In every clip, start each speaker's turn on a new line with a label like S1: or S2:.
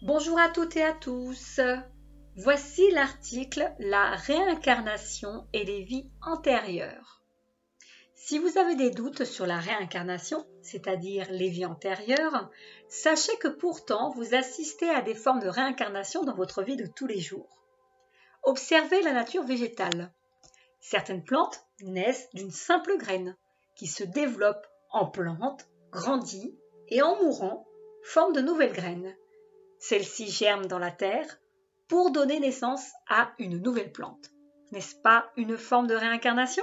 S1: Bonjour à toutes et à tous. Voici l'article La réincarnation et les vies antérieures. Si vous avez des doutes sur la réincarnation, c'est-à-dire les vies antérieures, sachez que pourtant vous assistez à des formes de réincarnation dans votre vie de tous les jours. Observez la nature végétale. Certaines plantes naissent d'une simple graine qui se développe en plante, grandit et en mourant forme de nouvelles graines. Celles-ci germent dans la terre pour donner naissance à une nouvelle plante. N'est-ce pas une forme de réincarnation?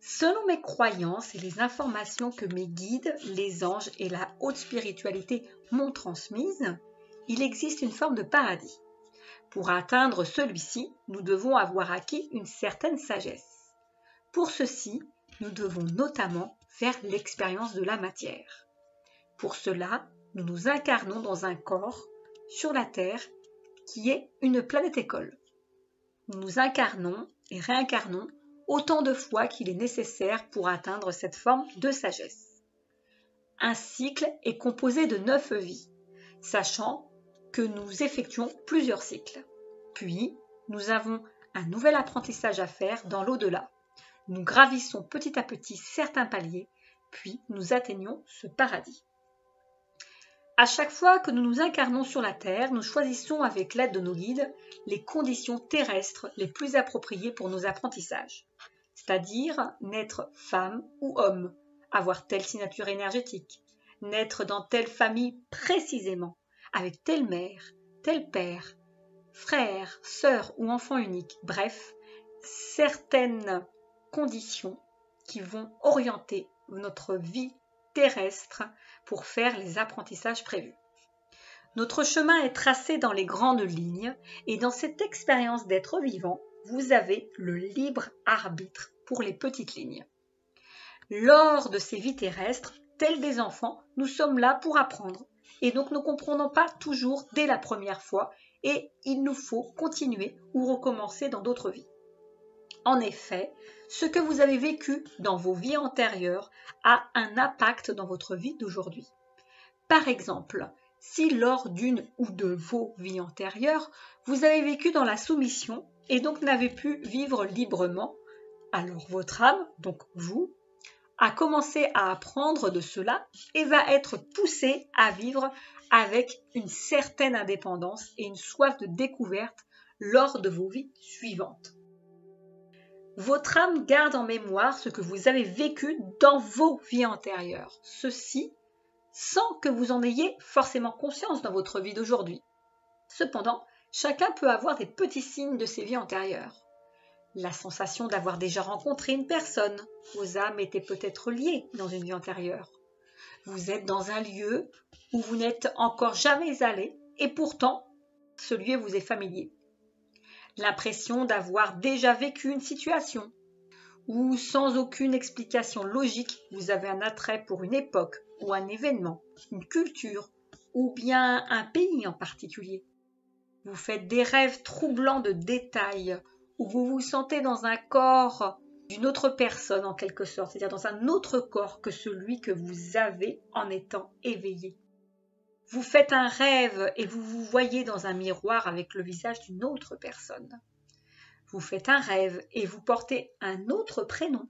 S1: Selon mes croyances et les informations que mes guides, les anges et la haute spiritualité m'ont transmises, il existe une forme de paradis. Pour atteindre celui-ci, nous devons avoir acquis une certaine sagesse. Pour ceci, nous devons notamment faire l'expérience de la matière. Pour cela, nous nous incarnons dans un corps sur la Terre qui est une planète école. Nous nous incarnons et réincarnons autant de fois qu'il est nécessaire pour atteindre cette forme de sagesse. Un cycle est composé de 9 vies, sachant que nous effectuons plusieurs cycles. Puis, nous avons un nouvel apprentissage à faire dans l'au-delà. Nous gravissons petit à petit certains paliers, puis nous atteignons ce paradis. À chaque fois que nous nous incarnons sur la Terre, nous choisissons avec l'aide de nos guides les conditions terrestres les plus appropriées pour nos apprentissages, c'est-à-dire naître femme ou homme, avoir telle signature énergétique, naître dans telle famille précisément, avec telle mère, tel père, frère, sœur ou enfant unique, bref, certaines conditions qui vont orienter notre vie terrestre pour faire les apprentissages prévus. Notre chemin est tracé dans les grandes lignes et dans cette expérience d'être vivant, vous avez le libre arbitre pour les petites lignes. Lors de ces vies terrestres, tels des enfants, nous sommes là pour apprendre et donc ne comprenons pas toujours dès la première fois et il nous faut continuer ou recommencer dans d'autres vies. En effet, ce que vous avez vécu dans vos vies antérieures a un impact dans votre vie d'aujourd'hui. Par exemple, si lors d'une ou de vos vies antérieures, vous avez vécu dans la soumission et donc n'avez pu vivre librement, alors votre âme, donc vous, a commencé à apprendre de cela et va être poussée à vivre avec une certaine indépendance et une soif de découverte lors de vos vies suivantes. Votre âme garde en mémoire ce que vous avez vécu dans vos vies antérieures. Ceci sans que vous en ayez forcément conscience dans votre vie d'aujourd'hui. Cependant, chacun peut avoir des petits signes de ses vies antérieures. La sensation d'avoir déjà rencontré une personne, vos âmes étaient peut-être liées dans une vie antérieure. Vous êtes dans un lieu où vous n'êtes encore jamais allé et pourtant, ce lieu vous est familier. L'impression d'avoir déjà vécu une situation, ou sans aucune explication logique, vous avez un attrait pour une époque ou un événement, une culture, ou bien un pays en particulier. Vous faites des rêves troublants de détails, où vous vous sentez dans un corps d'une autre personne en quelque sorte, c'est-à-dire dans un autre corps que celui que vous avez en étant éveillé. Vous faites un rêve et vous vous voyez dans un miroir avec le visage d'une autre personne. Vous faites un rêve et vous portez un autre prénom.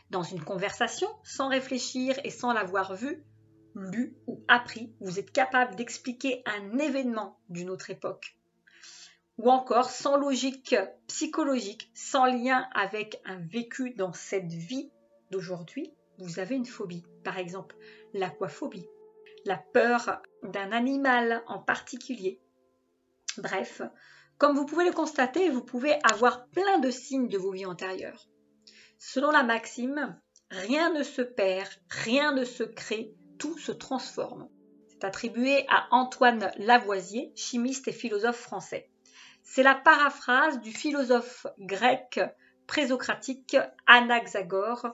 S1: Dans une conversation, sans réfléchir et sans l'avoir vu, lu ou appris, vous êtes capable d'expliquer un événement d'une autre époque. Ou encore, sans logique psychologique, sans lien avec un vécu dans cette vie d'aujourd'hui, vous avez une phobie. Par exemple, l'aquaphobie, la peur d'un animal en particulier. Bref, comme vous pouvez le constater, vous pouvez avoir plein de signes de vos vies antérieures. Selon la maxime, rien ne se perd, rien ne se crée, tout se transforme. C'est attribué à Antoine Lavoisier, chimiste et philosophe français. C'est la paraphrase du philosophe grec présocratique Anaxagore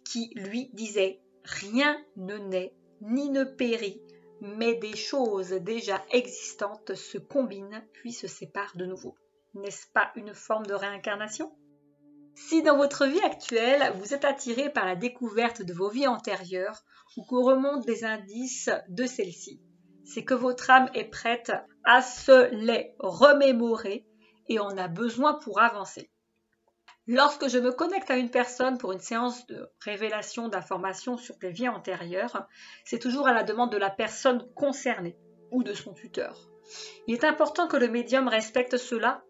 S1: qui, lui, disait « Rien ne naît ni ne périt, mais des choses déjà existantes se combinent puis se séparent de nouveau. » N'est-ce pas une forme de réincarnation? Si dans votre vie actuelle, vous êtes attiré par la découverte de vos vies antérieures ou qu'on remonte des indices de celles-ci, c'est que votre âme est prête à se les remémorer et en a besoin pour avancer. Lorsque je me connecte à une personne pour une séance de révélation d'informations sur des vies antérieures, c'est toujours à la demande de la personne concernée ou de son tuteur. Il est important que le médium respecte cela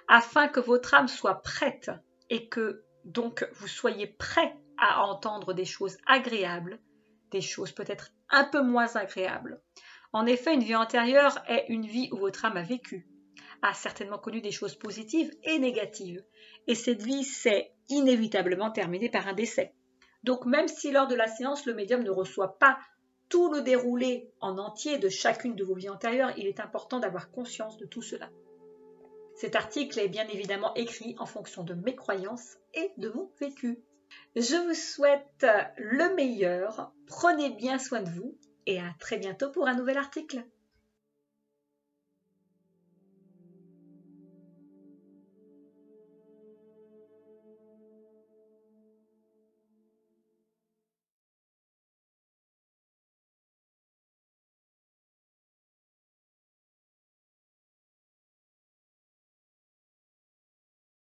S1: afin que votre âme soit prête et que donc vous soyez prêt à entendre des choses agréables, des choses peut-être un peu moins agréables. En effet, une vie antérieure est une vie où votre âme a vécu, a certainement connu des choses positives et négatives. Et cette vie s'est inévitablement terminée par un décès. Donc même si lors de la séance, le médium ne reçoit pas tout le déroulé en entier de chacune de vos vies antérieures, il est important d'avoir conscience de tout cela. Cet article est bien évidemment écrit en fonction de mes croyances et de mon vécu. Je vous souhaite le meilleur, prenez bien soin de vous et à très bientôt pour un nouvel article.